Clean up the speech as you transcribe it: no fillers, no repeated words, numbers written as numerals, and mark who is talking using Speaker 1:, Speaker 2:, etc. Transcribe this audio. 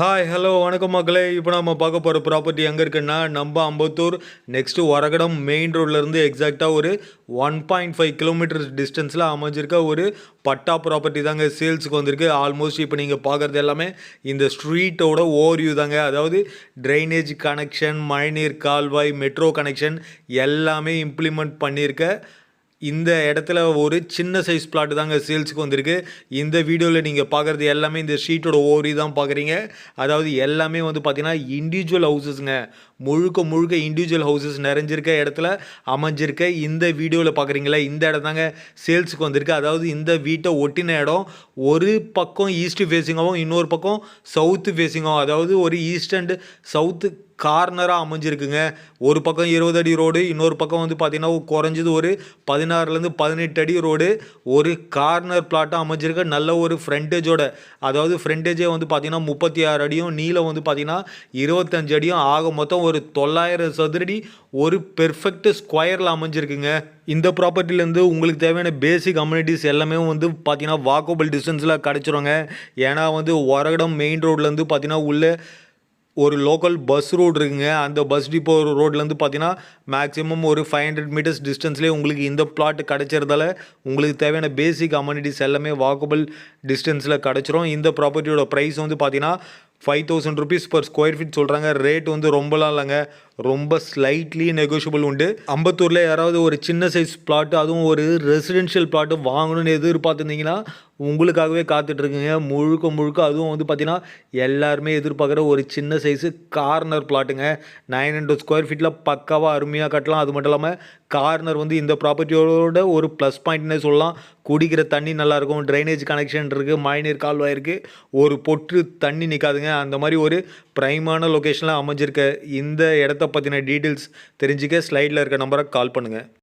Speaker 1: Hi hello வணக்கம் மக்களே. இப்போ நம்ம பார்க்க போகிற ப்ராப்பர்ட்டி எங்கே இருக்குன்னா நம்ம அம்பத்தூர் நெக்ஸ்ட்டு ஒரகடம் மெயின் ரோட்லேருந்து எக்ஸாக்டாக ஒரு 1.5 கிலோமீட்டர் டிஸ்டன்ஸில் அமைஞ்சிருக்க ஒரு பட்டா ப்ராப்பர்ட்டி தாங்க சேல்ஸுக்கு வந்திருக்கு. ஆல்மோஸ்ட் இப்போ நீங்கள் பார்க்குறது எல்லாமே இந்த ஸ்ட்ரீட்டோட ஓவர்வியூ தாங்க. அதாவது ட்ரைனேஜ் கனெக்ஷன், மழைநீர் கால்வாய், மெட்ரோ கனெக்ஷன் எல்லாமே இம்ப்ளிமெண்ட் பண்ணியிருக்க இந்த இடத்துல ஒரு சின்ன சைஸ் பிளாட் தாங்க சேல்ஸுக்கு வந்திருக்கு. இந்த வீடியோவில் நீங்கள் பார்க்குறது எல்லாமே இந்த ஸ்ட்ரீட்டோட ஓவரி தான் பார்க்குறீங்க. அதாவது எல்லாமே வந்து பார்த்தீங்கன்னா இண்டிவிஜுவல் ஹவுசஸ்ங்க. முழுக்க முழுக்க இண்டிவிஜுவல் ஹவுசஸ் நிறைஞ்சிருக்க இடத்துல அமைஞ்சிருக்க இந்த வீடியோவில் பார்க்குறீங்களா, இந்த இடம் தாங்க சேல்ஸுக்கு வந்திருக்கு. அதாவது இந்த வீட்டை ஒட்டின இடம் ஒரு பக்கம் ஈஸ்ட் ஃபேஸிங்காகவும் இன்னொரு பக்கம் சவுத்து ஃபேஸிங்காகவும், அதாவது ஒரு ஈஸ்ட் அண்ட் சவுத்து கார்னராக அமைஞ்சிருக்குங்க. ஒரு பக்கம் 20 அடி ரோடு, இன்னொரு பக்கம் வந்து பார்த்திங்கன்னா குறைஞ்சது ஒரு 16லேருந்து 18 அடி ரோடு. ஒரு கார்னர் பிளாட்டாக அமைஞ்சிருக்க நல்ல ஒரு ஃப்ரண்டேஜோட, அதாவது ஃப்ரண்டேஜே வந்து பார்த்திங்கன்னா 36 அடியும், நீளம் வந்து பார்த்திங்கன்னா 25 அடியும், ஆக மொத்தம் ஒரு 900 சதுரடி ஒரு பெர்ஃபெக்ட் ஸ்கொயரில் அமைஞ்சிருக்குங்க. இந்த ப்ராப்பர்ட்டிலேருந்து உங்களுக்கு தேவையான பேசிக் அம்யூனிட்டிஸ் எல்லாமே வந்து பார்த்தீங்கன்னா வாக்கபிள் டிஸ்டன்ஸில் கிடச்சிருங்க. ஏன்னா வந்து ஒரகடம் மெயின் ரோட்லேருந்து பார்த்தீங்கன்னா உள்ளே ஒரு லோக்கல் பஸ் ரோடு இருக்குங்க. அந்த பஸ் டிப்போ ரோட்லேருந்து பார்த்தீங்கன்னா மேக்ஸிமம் ஒரு 500 மீட்டர்ஸ் டிஸ்டன்ஸ்லேயே உங்களுக்கு இந்த பிளாட் கிடச்சிறதால உங்களுக்கு தேவையான பேசிக் அம்யூனிட்டிஸ் எல்லாமே வாக்கபிள் டிஸ்டன்ஸில் கிடச்சிரும். இந்த ப்ராப்பர்ட்டியோட ப்ரைஸ் வந்து பார்த்தீங்கன்னா 5000 rupees per ஸ்கொயர் ஃபீட் சொல்கிறாங்க. ரேட் வந்து ரொம்பலாம் இல்லைங்க, ரொம்ப ஸ்லைட்லி நெகோஷியபிள் உண்டு. அம்பத்தூரில் யாராவது ஒரு சின்ன சைஸ் பிளாட்டு, அதுவும் ஒரு ரெசிடென்ஷியல் பிளாட்டு வாங்கணும்னு எதிர்பார்த்துருந்தீங்கன்னா உங்களுக்காகவே காத்துட்ருக்குங்க. முழுக்க முழுக்க அதுவும் வந்து பார்த்திங்கன்னா எல்லாருமே எதிர்பார்க்குற ஒரு சின்ன சைஸு கார்னர் பிளாட்டுங்க. 900 ஸ்கொயர் ஃபீட்டில் பக்காவாக அருமையாக கட்டலாம். அது மட்டும் இல்லாமல் கார்னர் வந்து இந்த ப்ராப்பர்ட்டியோட ஒரு ப்ளஸ் பாயிண்ட்னே சொல்லலாம். குடிக்கிற தண்ணி நல்லாயிருக்கும், ட்ரைனேஜ் கனெக்ஷன் இருக்குது, மழைநீர் கால்வாய் இருக்குது, ஒரு பொற்று தண்ணி நிற்காதுங்க. அந்த மாதிரி ஒரு ப்ரைமான லொக்கேஷனில் அமைஞ்சிருக்க இந்த இடத்த பற்றின டீட்டெயில்ஸ் தெரிஞ்சுக்க ஸ்லைடில் இருக்க நம்பரை கால் பண்ணுங்கள்.